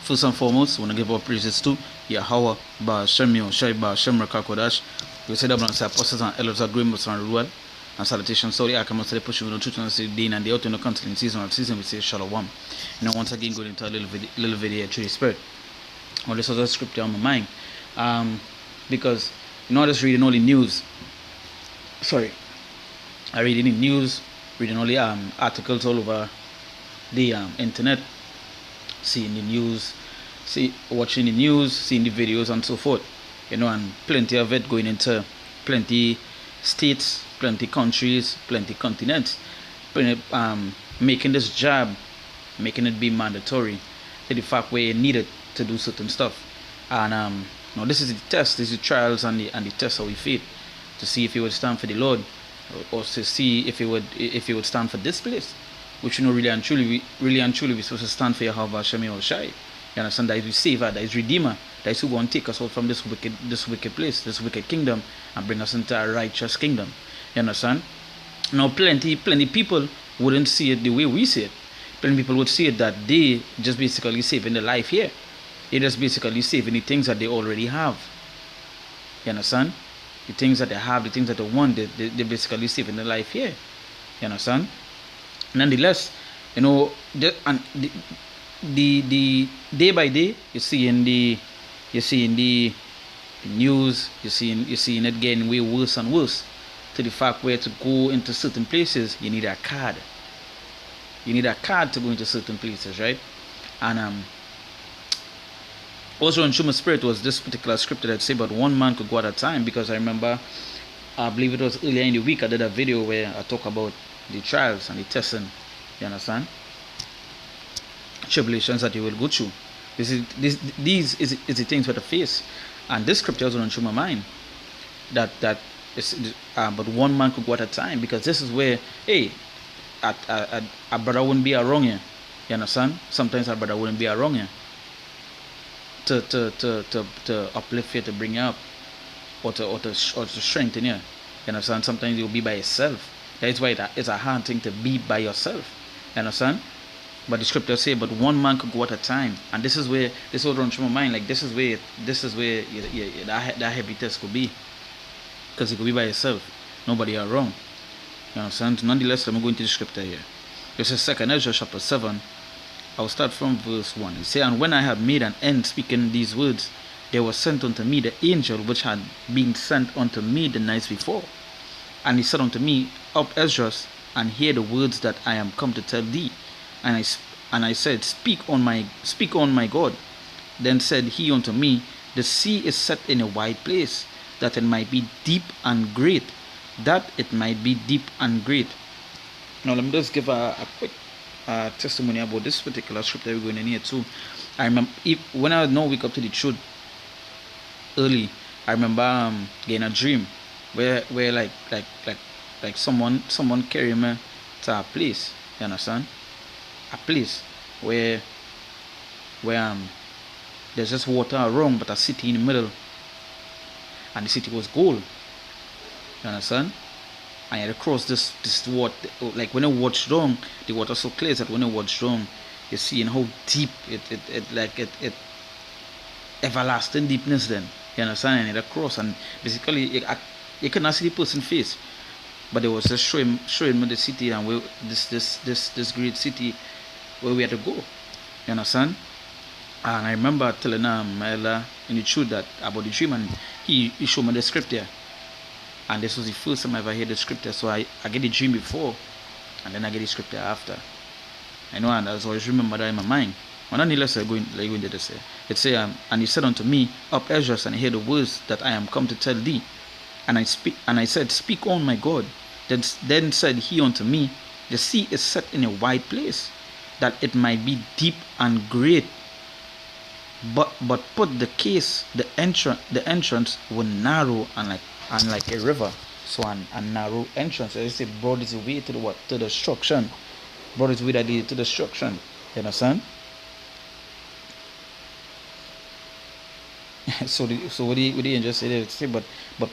First and foremost, I want to give our praises to Yahweh, Ba'ashem Yahushai, Ba'ashem Rakakodash. We say that say apostles and elders are growing, but rule. And salutations, so the Akama say pushing the truth and say day and the out in the country in season we say Shalom. Once again going into a little video through the spirit. Well, this was a scripture on my mind. Because I just reading all the news. Sorry. I reading the news, reading all the articles all over the internet, seeing the news, watching the news, seeing the videos and so forth, and plenty of it going into plenty states, plenty countries, plenty continents, making this job, making it be mandatory to the fact where you need it to do certain stuff. And this is the test, this is the trials and the test of we faith, to see if it would stand for the Lord, or to see if it would stand for this place, which really and truly we're supposed to stand for Yahweh Hashem Yahushai. You understand? That is the Savior, that is Redeemer, that is who going to take us out from this wicked place, this wicked kingdom, and bring us into a righteous kingdom. You understand? Now plenty people wouldn't see it the way we see it. Plenty people would see it that they just basically saving the life here. They just basically saving the things that they already have. You understand? The things that they have, the things that they want, they basically saving the life here. You understand? Nonetheless, the day by day, you see in the news, you seeing it getting way worse and worse, to the fact where to go into certain places you need a card. You need a card to go into certain places, right? And also in Shuma Spirit was this particular scripture that said about one man could go at a time, because I remember, I believe it was earlier in the week, I did a video where I talk about the trials and the testing, you understand? Tribulations that you will go through. These is the things we have to face. And this scripture also on my mind that but one man could go at a time, because this is where, hey, a brother wouldn't be around here. You understand? Sometimes a brother wouldn't be around here to uplift you, to bring you up, or to strengthen you. You understand? Sometimes you'll be by yourself. That's why it's a hard thing to be by yourself. You understand? But the scripture say, but one man could go at a time, and this is where this will run through my mind. Like this is where that heavy test could be, because you could be by yourself, nobody around. You understand? Nonetheless, let me go into the scripture here. This is 2 Ezra chapter 7. I'll start from verse 1. It says, and when I had made an end speaking these words, there was sent unto me the angel which had been sent unto me the nights before. And he said unto me, up Esdras, and hear the words that I am come to tell thee. And I said, speak on my God. Then said he unto me, the sea is set in a wide place, that it might be deep and great. That it might be deep and great. Now let me just give a quick testimony about this particular scripture we're going in here too. I remember when I wake up to the truth early, I remember getting a dream where like someone carry me to a place. You understand? A place where there's just water around, but a city in the middle, and the city was gold. You understand? And you had to cross this water. Like when you watch down, the water so clear that when you watch down, you see how deep it everlasting deepness. Then you understand? And you had to cross, and basically you cannot see the person's face, but it was just showing me the city, and where this great city where we had to go. You understand? And I remember telling my elder in the truth that about the dream, and he showed me the scripture. And this was the first time I ever heard the scripture. So I get the dream before, and then I get the scripture after. I know, and I always remember that in my mind. But nonetheless, I go into this. It says, and he said unto me, up Esdras, and hear the words that I am come to tell thee. And I said, speak on my God. Then said he unto me, the sea is set in a wide place, that it might be deep and great. But put the case, the entrance were narrow and like a river. So a narrow entrance. As I say, broad is the way to the what? To destruction. Broad is the way that leads to destruction. You understand? so what the angel said, it say, but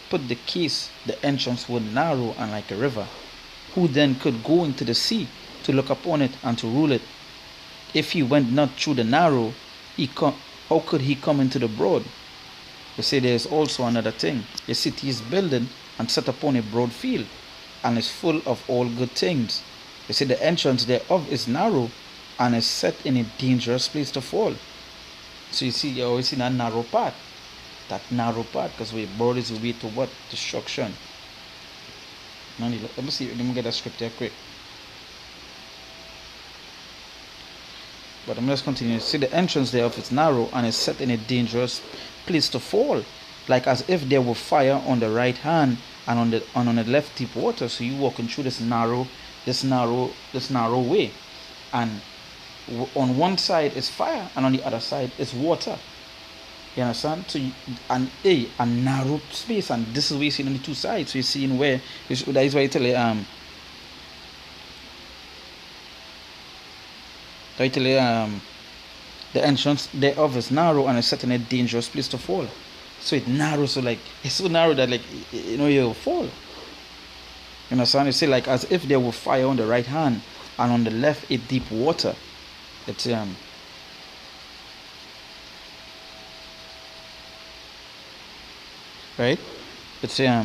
put the case, the entrance were narrow and like a river. Who then could go into the sea to look upon it and to rule it? If he went not through the narrow, how could he come into the broad? You see, there is also another thing. The city is building and set upon a broad field, and is full of all good things. You see, the entrance thereof is narrow, and is set in a dangerous place to fall. So you see, you're always in a narrow path. That narrow path, because we broad is the way to what? Destruction. Let me see, let me get that script here quick. But I'm just continuing. See, the entrance thereof is narrow, and is set in a dangerous place to fall, like as if there were fire on the right hand and on the left deep water. So you walking through this narrow way, and on one side is fire, and on the other side is water. You understand? So a narrow space, and this is where you see on the two sides. So you're seeing where that is why I tell you the entrance thereof is narrow, and is set in a dangerous place to fall. So it's narrow, so like it's so narrow that like you'll fall. You understand? You see, like as if there were fire on the right hand and on the left a deep water. It's right? It's the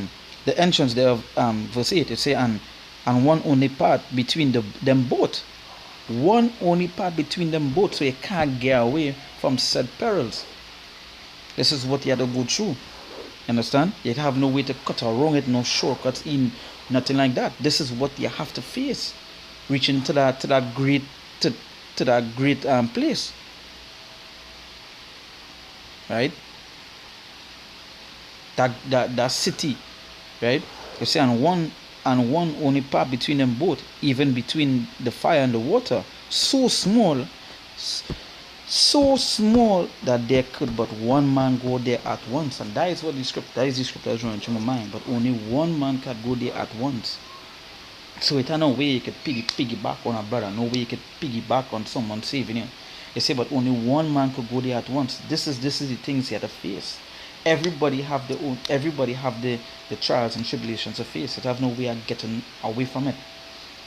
entrance thereof, verse 8, it say and one only part between them both. One only part between them both, so you can't get away from said perils. This is what you have to go through. Understand? You have no way to cut around it, no shortcuts in, nothing like that. This is what you have to face, reaching to that great place, right? That city, right? You see, and one only part between them both, even between the fire and the water, so small that there could but one man go there at once. And that is the script that's running through my mind. But only one man can go there at once. So it's no way you could piggyback on a brother, no way you could piggyback on someone saving you. You say, but only one man could go there at once. This is the things you have to face. Everybody have the trials and tribulations to face. It have no way of getting away from it.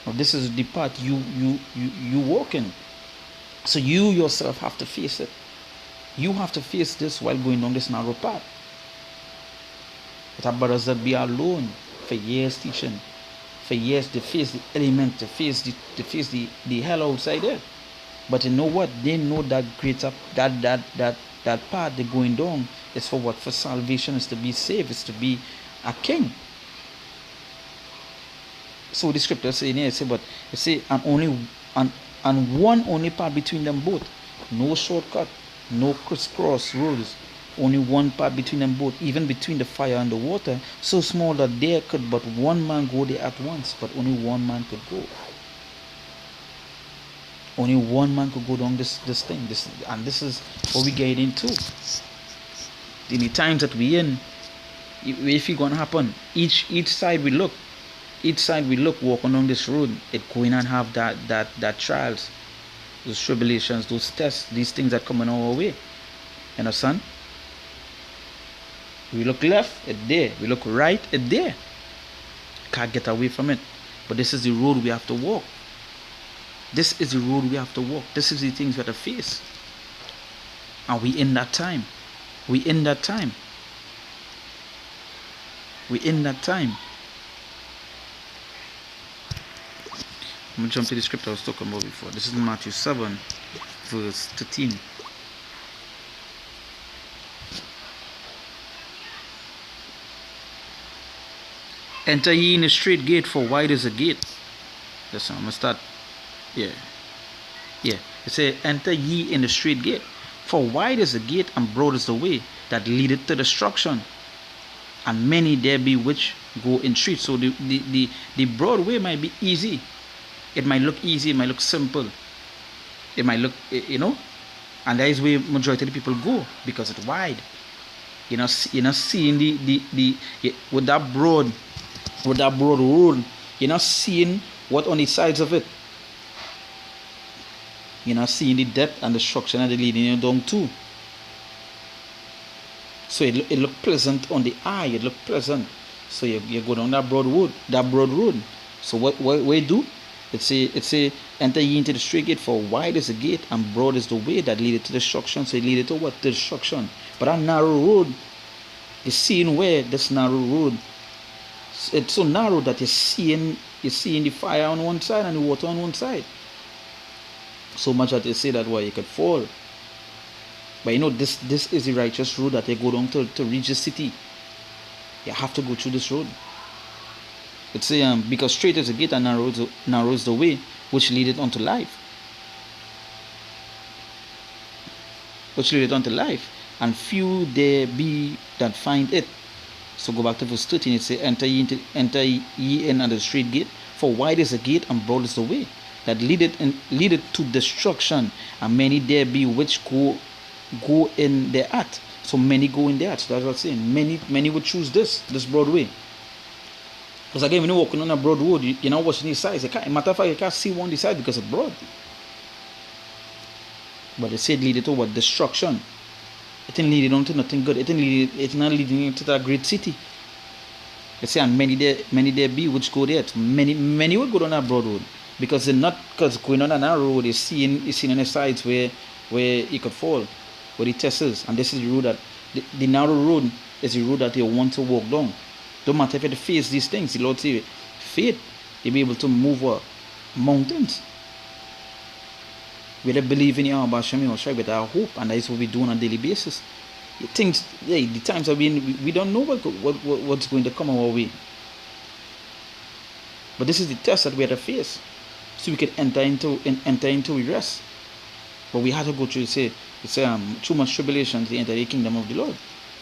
Now, this is the part you walk in. So you yourself have to face it. You have to face this while going down this narrow path. It have brothers that be alone for years teaching, for years to face the element, to face the hell outside there. But you know what? They know that greater that path they're going down is for what? For salvation, is to be saved, is to be a king. So the scripture saying here, but you see, and one only part between them both. No shortcut, no crisscross roads. Only one part between them both, even between the fire and the water, so small that there could but one man go there at once, but only one man could go. Only one man could go down this thing. And this is what we get into. In the times that we in, if it's gonna happen, each side we look, walking on this road, it going and have that trials, those tribulations, those tests, these things that coming our way. You understand? We look left, it's there. We look right, it's there. Can't get away from it. But this is the road we have to walk. This is the road we have to walk. This is the things we have to face. And we in that time. We in that time. I'm going to jump to the script I was talking about before. This is Matthew 7, verse 13. Enter ye in the straight gate, for wide is the gate. Listen, I'm going to start. Yeah. It says, enter ye in the straight gate, for wide is the gate and broad is the way that leadeth to destruction, and many there be which go in street. So the broad way might be easy. It might look easy, it might look simple. It might look, and that is where majority of the people go, because it's wide. You're not seeing with that broad road, you're not seeing what on the sides of it. You're not seeing the depth and the structure that they're leading you down to. So it look pleasant on the eye. It look pleasant. So you go down that broad road. So what you do? It say enter ye into the straight gate, for wide is the gate and broad is the way that leadeth to destruction. So it leadeth to what? To destruction. But that narrow road is seeing where this narrow road, it's so narrow that you're seeing the fire on one side and the water on one side. So much that they say that you could fall. But this is the righteous road that they go down to reach the city. You have to go through this road. It's because straight is the gate and narrow is the way which leadeth unto life. Which leadeth unto life. And few there be that find it. So go back to verse 13. It says, enter ye in at the straight gate, for wide is the gate and broad is the way that leadeth to destruction, and many there be which go in thereat. So many go in thereat. So that's what I'm saying. Many would choose this broad way. Because again, when you're walking on a broad road, you're not watching these sides. Matter of fact, you can't see one side because it's broad. But it said leadeth to what? Destruction. It ain't leading on to nothing good. It's not leading into that great city. It say, and many there be which go there. Many would go down that broad road. Because they're not, because going on that narrow road is seeing on the sides where you could fall, where the test is. And this is the road that the narrow road is the road that they want to walk down. Don't matter if you face these things. The Lord say, faith, you'll be able to move mountains. We don't believe in Yahweh Hashem or with our hope, and that is what we do on a daily basis. The times that we don't know what's going to come our way. But this is the test that we have to face, so we can enter into rest. But we have to go through. It's too much tribulation to enter the kingdom of the Lord.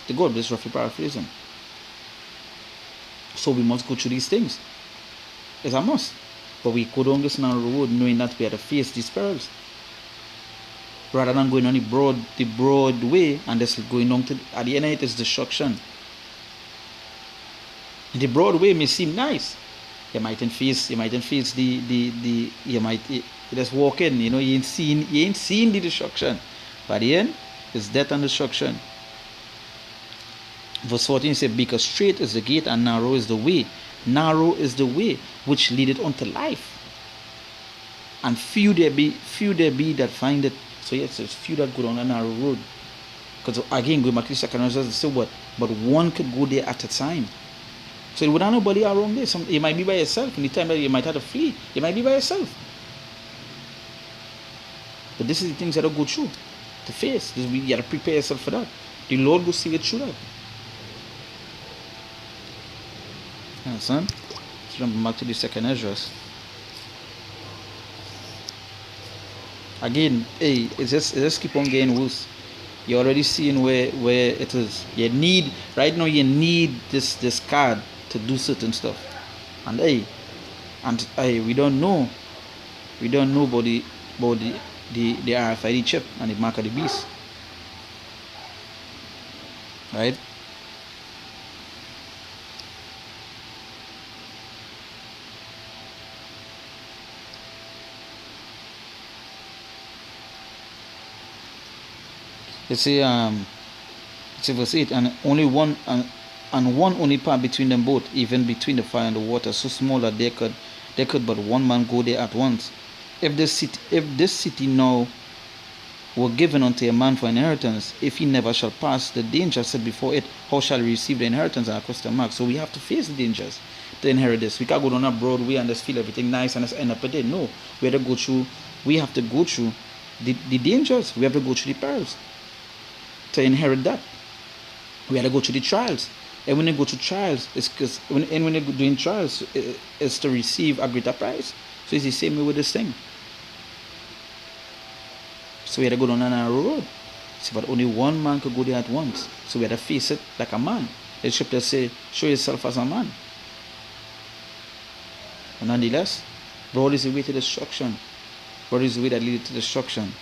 The God, this roughly paraphrasing. So we must go through these things. It's a must. But we go down this narrow road knowing that we have to face these perils. Rather than going on the broad way and just going on to, at the end of it is destruction. The broad way may seem nice. You mightn't face you just walk in, you ain't seen the destruction. But at the end, it's death and destruction. Verse 14 says, because straight is the gate and narrow is the way. Narrow is the way which leadeth unto life. And few there be that find it. So yes, there's few that go down a narrow road. Because again, going back to the second verse, say what? But one could go there at a time. So without nobody around there, you might be by yourself. In the time that you might have to flee, you might be by yourself. But this is the things that I go through to face. You got to prepare yourself for that. The Lord will see you through that. Son, let's jump back to the second address. Again, it's just keep on getting worse. You're already seeing where it is. You need this card to do certain stuff. And we don't know about the RFID chip and the mark of the beast. Right? It's verse 8, and one only part between them both, even between the fire and the water, so small that there could but one man go there at once. If this city now were given unto a man for inheritance, if he never shall pass the danger set before it, how shall he receive the inheritance? And a question mark. So we have to face the dangers to inherit this. We can't go down a broad way and just feel everything nice and just end up at it. No, we have to go through the dangers. We have to go through the perils to inherit that. We have to go through the trials. And when they go through trials, it's because when they're doing trials, it's to receive a greater prize. So it's the same way with this thing. So we had to go down a narrow road. See, but only one man could go there at once. So we had to face it like a man. The scripture says, show yourself as a man. And nonetheless, broad is the way to destruction. Broad is the way that leads to destruction.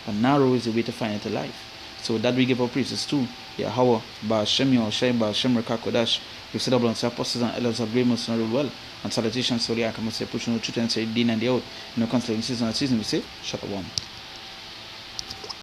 And narrow is the way to find it life. So that we give our praises to Yahweh, Ba'ashem, Yahushai, Ba'ashem, Rekakodash. We set up on the apostles and elders of great most and well. And salutations to the Akamas, pushing the truth and say, Dean and the out. In the constellation season, we say, Shalom.